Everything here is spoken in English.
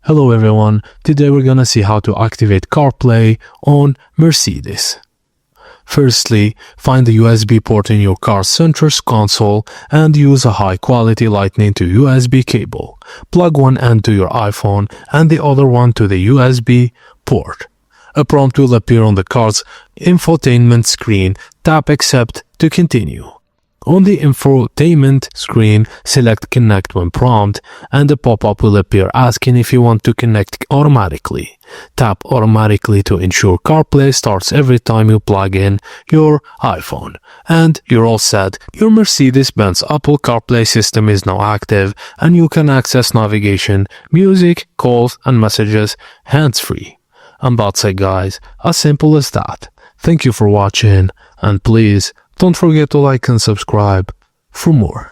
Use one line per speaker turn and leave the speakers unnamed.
Hello everyone, today we're gonna see how to activate CarPlay on Mercedes. Firstly, find the USB port in your car's center console and use a high-quality Lightning to USB cable. Plug one end to your iPhone and the other one to the USB port. A prompt will appear on the car's infotainment screen. Tap Accept to continue. On the infotainment screen, select Connect when prompt, and a pop-up will appear asking if you want to connect automatically. Tap Automatically to ensure CarPlay starts every time you plug in your iPhone. And you're all set. Your Mercedes-Benz Apple CarPlay system is now active, and you can access navigation, music, calls, and messages hands-free. And that's it, guys. As simple as that. Thank you for watching, and please don't forget to like and subscribe for more.